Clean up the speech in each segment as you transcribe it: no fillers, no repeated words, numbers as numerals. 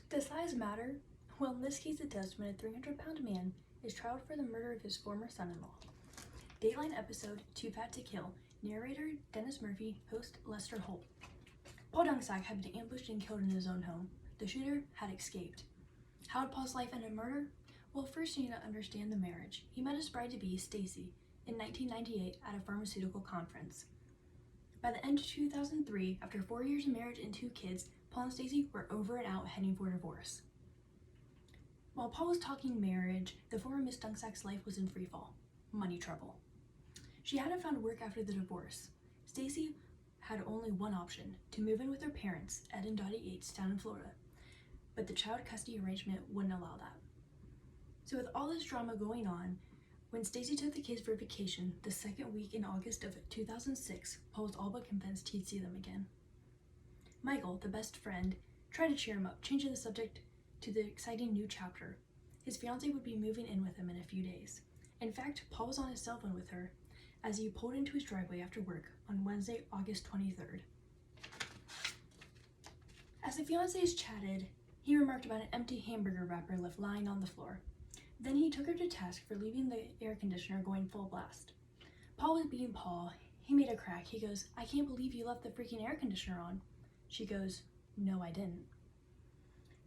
Does size matter? Well, in this case it does when a 300-pound man is trialed for the murder of his former son-in-law. Dateline episode Too Fat to Kill. Narrator Dennis Murphy, host Lester Holt. Paul Dungsack had been ambushed and killed in his own home. The shooter had escaped. How did Paul's life end in murder? Well, first you need to understand the marriage. He met his bride-to-be, Stacy, in 1998 at a pharmaceutical conference. By the end of 2003, after 4 years of marriage and 2 kids, Paul and Stacy were over and out heading for divorce. While Paul was talking marriage, the former Miss Dungsack's life was in freefall. Money trouble. She hadn't found work after the divorce. Stacy had only one option, to move in with her parents, Ed and Dottie Yates, down in Florida. But the child custody arrangement wouldn't allow that. So with all this drama going on, when Stacy took the kids for vacation the second week in August of 2006, Paul was all but convinced he'd see them again. Michael, the best friend, tried to cheer him up, changing the subject to the exciting new chapter. His fiancée would be moving in with him in a few days. In fact, Paul was on his cell phone with her as he pulled into his driveway after work on Wednesday, August 23rd. As the fiancés chatted, he remarked about an empty hamburger wrapper left lying on the floor. Then he took her to task for leaving the air conditioner going full blast. Paul was being Paul. He made a crack. He goes, "I can't believe you left the freaking air conditioner on." She goes, "No, I didn't."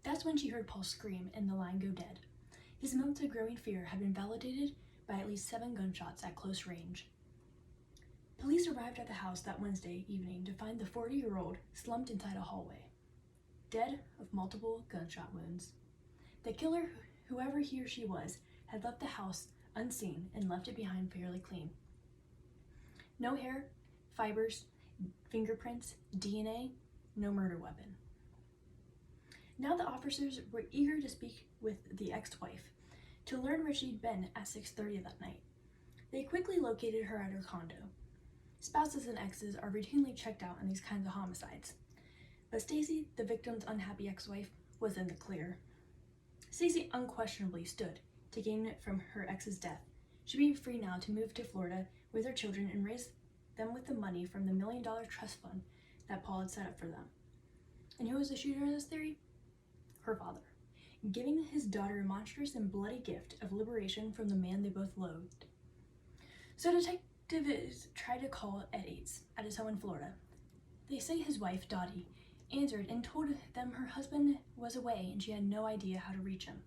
That's when she heard Paul scream and the line go dead. His months of growing fear had been validated by at least 7 gunshots at close range. Police arrived at the house that Wednesday evening to find the 40-year-old slumped inside a hallway, dead of multiple gunshot wounds. The killer, whoever he or she was, had left the house unseen and left it behind fairly clean. No hair, fibers, fingerprints, DNA, no murder weapon. Now the officers were eager to speak with the ex-wife to learn where she'd been at 6:30 that night. They quickly located her at her condo. Spouses and exes are routinely checked out in these kinds of homicides. But Stacy, the victim's unhappy ex-wife, was in the clear. Stacy unquestionably stood to gain from her ex's death. She'd be free now to move to Florida with her children and raise them with the money from the $1 million trust fund that Paul had set up for them. And who was the shooter in this theory? Her father, giving his daughter a monstrous and bloody gift of liberation from the man they both loathed. So detectives tried to call Ed Yates at his home in Florida. They say his wife, Dottie, answered and told them her husband was away and she had no idea how to reach him.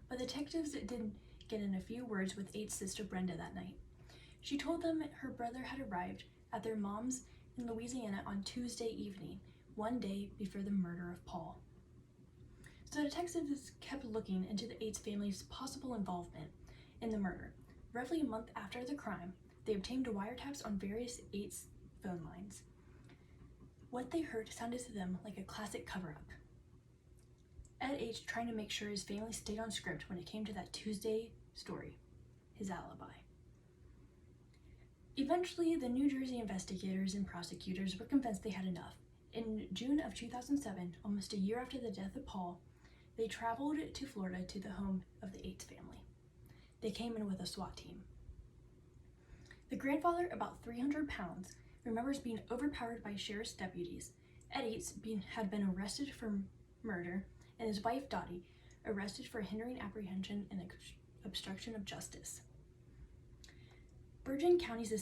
But the detectives did get in a few words with Yates' sister Brenda that night. She told them her brother had arrived at their mom's in Louisiana on Tuesday evening, one day before the murder of Paul. So detectives kept looking into the Yates family's possible involvement in the murder. Roughly a month after the crime, they obtained wiretaps on various Yates phone lines. What they heard sounded to them like a classic cover-up. Ed Yates trying to make sure his family stayed on script when it came to that Tuesday story, his alibi. Eventually, the New Jersey investigators and prosecutors were convinced they had enough. In June of 2007, almost a year after the death of Paul, they traveled to Florida to the home of the Yates family. They came in with a SWAT team. The grandfather, about 300 pounds, remembers being overpowered by sheriff's deputies. Ed Yates had been arrested for murder, and his wife Dottie arrested for hindering apprehension and obstruction of justice. Bergen County's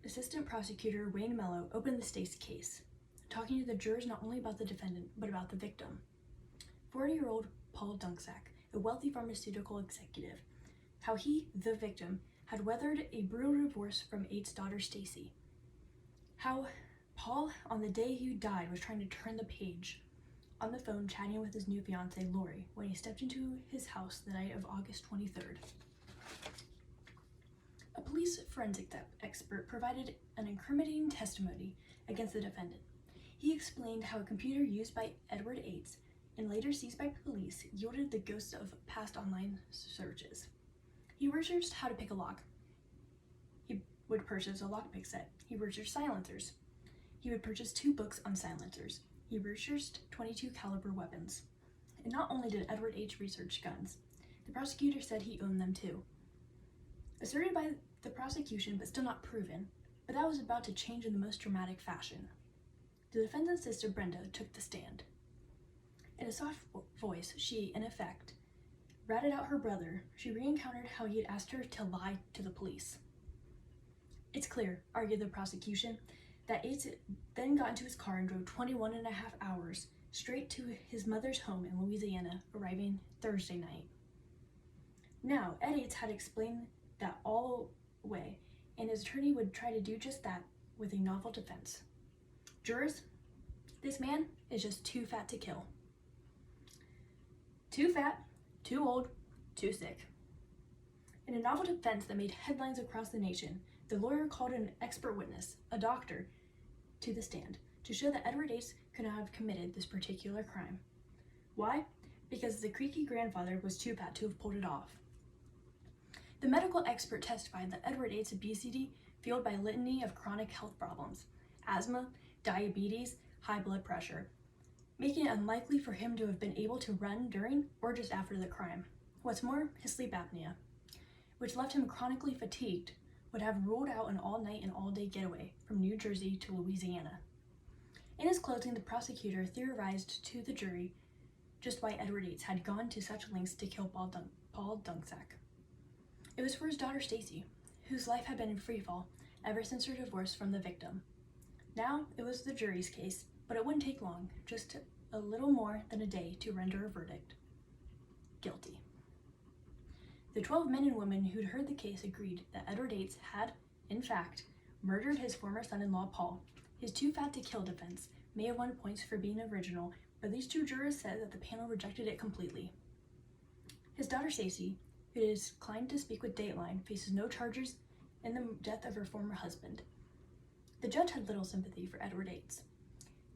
assistant prosecutor Wayne Mello opened the state's case, talking to the jurors not only about the defendant, but about the victim. 40-year-old Paul Dungsack, a wealthy pharmaceutical executive, how he, the victim, had weathered a brutal divorce from Yates' daughter Stacy. How Paul, on the day he died, was trying to turn the page on the phone chatting with his new fiancée, Lori, when he stepped into his house the night of August 23rd. A police forensic expert provided an incriminating testimony against the defendant. He explained how a computer used by Edward Yates and later seized by police yielded the ghosts of past online searches. He researched how to pick a lock. He would purchase a lockpick set. He researched silencers. He would purchase 2 books on silencers. He researched .22 caliber weapons. And not only did Edward H. research guns, the prosecutor said he owned them too. Asserted by the prosecution but still not proven, but that was about to change in the most dramatic fashion. The defendant's sister Brenda took the stand. In a soft voice, she, in effect, ratted out her brother. She re-encountered how he had asked her to lie to the police. It's clear, argued the prosecution, that Yates then got into his car and drove 21 and a half hours straight to his mother's home in Louisiana, arriving Thursday night. Now, Ed Yates had explained that all way, and his attorney would try to do just that with a novel defense. Jurors, this man is just too fat to kill. Too fat, too old, too sick. In a novel defense that made headlines across the nation, the lawyer called an expert witness, a doctor, to the stand to show that Edward Yates could not have committed this particular crime. Why? Because the creaky grandfather was too fat to have pulled it off. The medical expert testified that Edward Yates' obesity fueled by a litany of chronic health problems, asthma, diabetes, high blood pressure, making it unlikely for him to have been able to run during or just after the crime. What's more, his sleep apnea, which left him chronically fatigued, would have ruled out an all-night and all-day getaway from New Jersey to Louisiana. In his closing, the prosecutor theorized to the jury just why Edward Yates had gone to such lengths to kill Paul Dunksack. It was for his daughter Stacy, whose life had been in freefall ever since her divorce from the victim. Now it was the jury's case, but it wouldn't take long, just a little more than a day to render a verdict. Guilty. The 12 men and women who'd heard the case agreed that Edward Yates had, in fact, murdered his former son-in-law Paul. His too fat to kill defense may have won points for being original, but these two jurors said that the panel rejected it completely. His daughter Stacy, who declined to speak with Dateline, faces no charges in the death of her former husband. The judge had little sympathy for Edward Yates.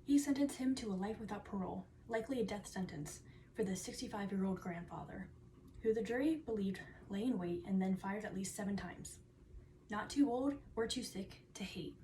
He sentenced him to a life without parole, likely a death sentence, for the 65-year-old grandfather, who the jury believed lay in wait and then fired at least 7 times. Not too old or too sick to hate.